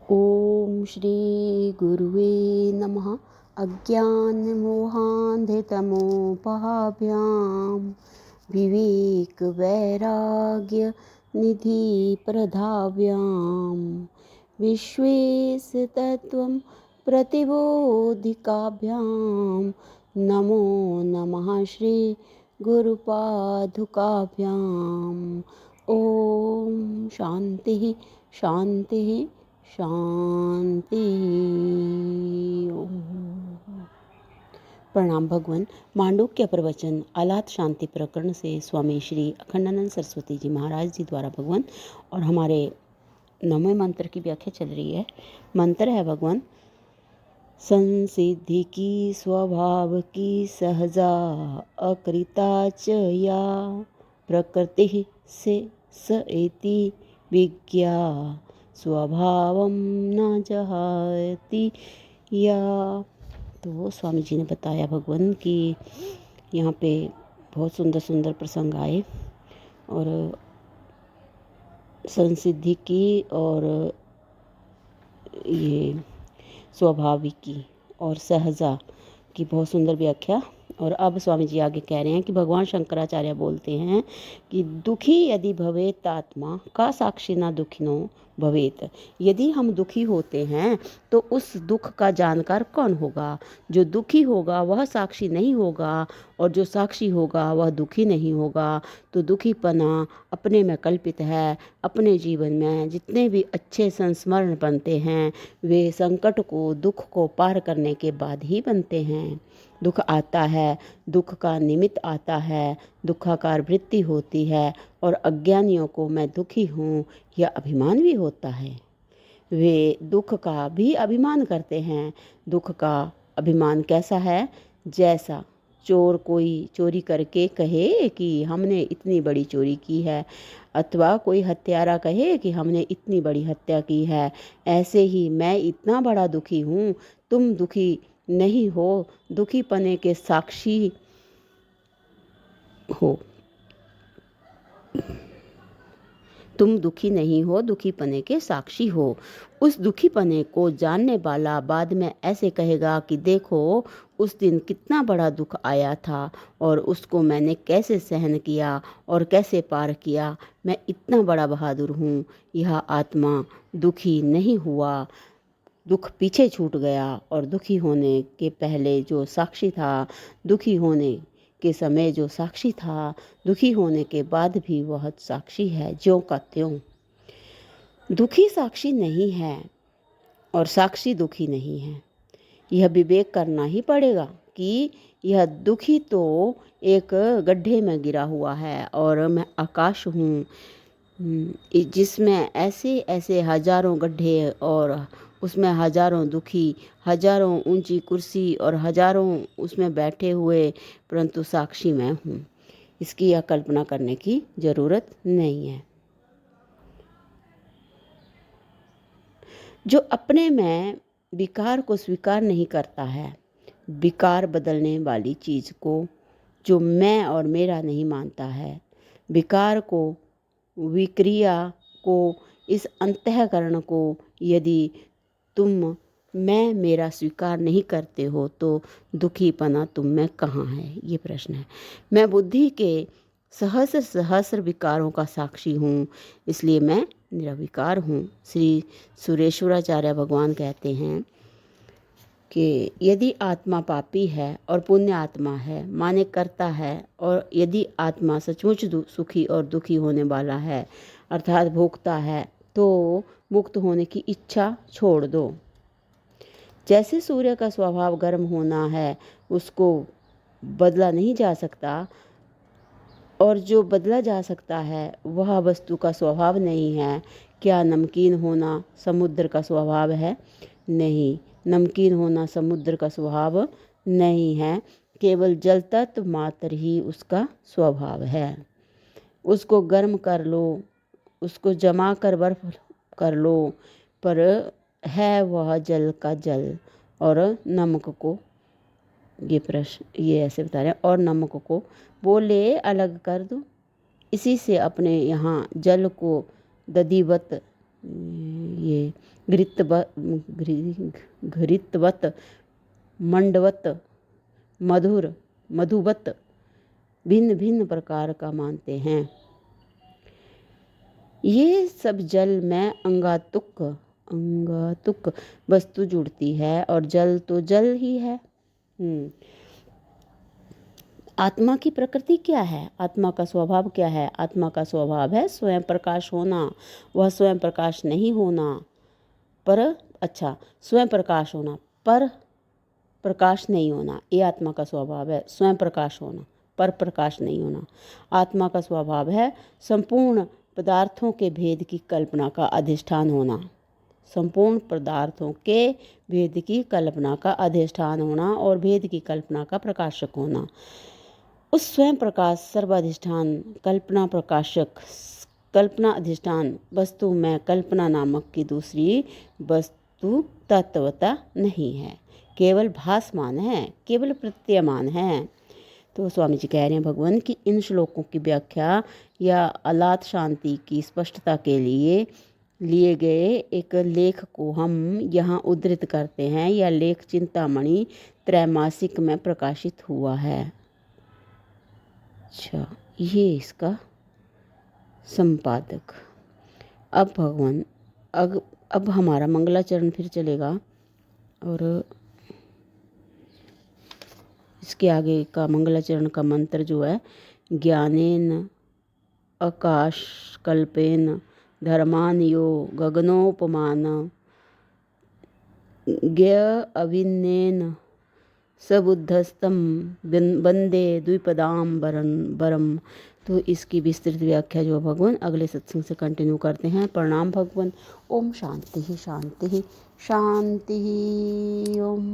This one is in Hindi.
ओम श्री गुरुवे नमः। अज्ञानमोहान्धितमोपाभ्यां विवेकवैराग्यनिधिप्रदाभ्यां विश्वेशतत्त्वं प्रतिबोधिकाभ्यां नमो नमः श्री गुरुपादुकाभ्याम्। ओम शांति शांति शांति। ओम। प्रणाम भगवान। मांडूक्य प्रवचन आलात शांति प्रकरण से स्वामी श्री अखंडानंद सरस्वती जी महाराज जी द्वारा भगवान और हमारे नवमें मंत्र की व्याख्या चल रही है। मंत्र है भगवान, संसिद्धि की स्वभाव की सहजा अकृता च या प्रकृति से स एति विज्ञा स्वभावम न जहाति या। तो स्वामी जी ने बताया भगवान कि यहाँ पे बहुत सुंदर सुंदर प्रसंग आए और संसिद्धि की और ये स्वाभाविक की और सहजा की बहुत सुंदर व्याख्या। और अब स्वामी जी आगे कह रहे हैं कि भगवान शंकराचार्य बोलते हैं कि दुखी यदि भवेत आत्मा का साक्षी न दुखिनो भवेत। यदि हम दुखी होते हैं तो उस दुख का जानकार कौन होगा? जो दुखी होगा वह साक्षी नहीं होगा और जो साक्षी होगा वह दुखी नहीं होगा। तो दुखीपना अपने में कल्पित है। अपने जीवन में जितने भी अच्छे संस्मरण बनते हैं वे संकट को, दुख को पार करने के बाद ही बनते हैं। दुख आता है, दुख का निमित्त आता है, दुखाकार वृत्ति होती है और अज्ञानियों को मैं दुखी हूँ यह अभिमान भी होता है। वे दुख का भी अभिमान करते हैं। दुख का अभिमान कैसा है? जैसा चोर कोई चोरी करके कहे कि हमने इतनी बड़ी चोरी की है, अथवा कोई हत्यारा कहे कि हमने इतनी बड़ी हत्या की है। ऐसे ही मैं इतना बड़ा दुखी हूँ, तुम दुखी नहीं हो, दुखीपने के साक्षी हो। तुम दुखी नहीं हो, दुखीपने के साक्षी हो। उस दुखीपने को जानने वाला बाद में ऐसे कहेगा कि देखो उस दिन कितना बड़ा दुख आया था और उसको मैंने कैसे सहन किया और कैसे पार किया। मैं इतना बड़ा बहादुर हूँ। यह आत्मा दुखी नहीं हुआ, दुख पीछे छूट गया और दुखी होने के पहले जो साक्षी था, दुखी होने के समय जो साक्षी था, दुखी होने के बाद भी वह साक्षी है ज्यों का त्यों। दुखी साक्षी नहीं है और साक्षी दुखी नहीं है। यह विवेक करना ही पड़ेगा कि यह दुखी तो एक गड्ढे में गिरा हुआ है और मैं आकाश हूँ जिसमें ऐसे ऐसे हजारों गड्ढे और उसमें हजारों दुखी, हजारों ऊंची कुर्सी और हजारों उसमें बैठे हुए, परंतु साक्षी मैं हूँ। इसकी यह कल्पना करने की जरूरत नहीं है। जो अपने में विकार को स्वीकार नहीं करता है, विकार बदलने वाली चीज को जो मैं और मेरा नहीं मानता है, विकार को, विक्रिया को, इस अंतःकरण को यदि तुम मैं मेरा स्वीकार नहीं करते हो तो दुखीपना तुम में कहाँ है? ये प्रश्न है। मैं बुद्धि के सहस्र सहस्र विकारों का साक्षी हूँ, इसलिए मैं निरविकार हूँ। श्री सुरेश्वराचार्य भगवान कहते हैं कि यदि आत्मा पापी है और पुण्य आत्मा है, माने करता है, और यदि आत्मा सचमुच सुखी और दुखी होने वाला है अर्थात भोगता है, तो मुक्त होने की इच्छा छोड़ दो। जैसे सूर्य का स्वभाव गर्म होना है, उसको बदला नहीं जा सकता, और जो बदला जा सकता है वह वस्तु का स्वभाव नहीं है। क्या नमकीन होना समुद्र का स्वभाव है? नहीं, नमकीन होना समुद्र का स्वभाव नहीं है। केवल जल तत्व मात्र ही उसका स्वभाव है। उसको गर्म कर लो, उसको जमा कर बर्फ कर लो, पर है वह जल का जल। और नमक को, ये ऐसे बता रहे हैं, और नमक को बोले अलग कर दो। इसी से अपने यहाँ जल को दधिवत ये घृतवत मंडवत मधुर मधुवत भिन्न भिन्न प्रकार का मानते हैं। ये सब जल में अंगातुक वस्तु जुड़ती है और जल तो जल ही है। आत्मा की प्रकृति क्या है? आत्मा का स्वभाव क्या है? आत्मा का स्वभाव है स्वयं प्रकाश होना। वह स्वयं प्रकाश नहीं होना स्वयं प्रकाश होना पर प्रकाश नहीं होना, ये आत्मा का स्वभाव है। स्वयं प्रकाश होना पर प्रकाश नहीं होना। आत्मा का स्वभाव है संपूर्ण पदार्थों के भेद की कल्पना का अधिष्ठान होना। संपूर्ण पदार्थों के भेद की कल्पना का अधिष्ठान होना और भेद की कल्पना का प्रकाशक होना। उस स्वयं प्रकाश सर्वाधिष्ठान कल्पना प्रकाशक कल्पना अधिष्ठान वस्तु में कल्पना नामक की दूसरी वस्तु तत्वता नहीं है, केवल भासमान है, केवल प्रतीयमान है। तो स्वामी जी कह रहे हैं भगवान की इन श्लोकों की व्याख्या या अलात शांति की स्पष्टता के लिए गए एक लेख को हम यहाँ उद्धृत करते हैं। यह लेख चिंतामणि त्रैमासिक में प्रकाशित हुआ है। अच्छा, ये इसका संपादक। अब भगवान अब हमारा मंगलाचरण फिर चलेगा और इसके आगे का मंगलाचरण का मंत्र जो है, ज्ञानेन आकाश कल्पेन धर्मान यो गगनोपमान ज्ञ अविन्नेन सबुद्धस्तम वंदे द्विपदाम बरम। तो इसकी विस्तृत व्याख्या जो भगवान अगले सत्संग से कंटिन्यू करते हैं। प्रणाम भगवान। ओम शांति ही शांति ही शांति ही। ओम।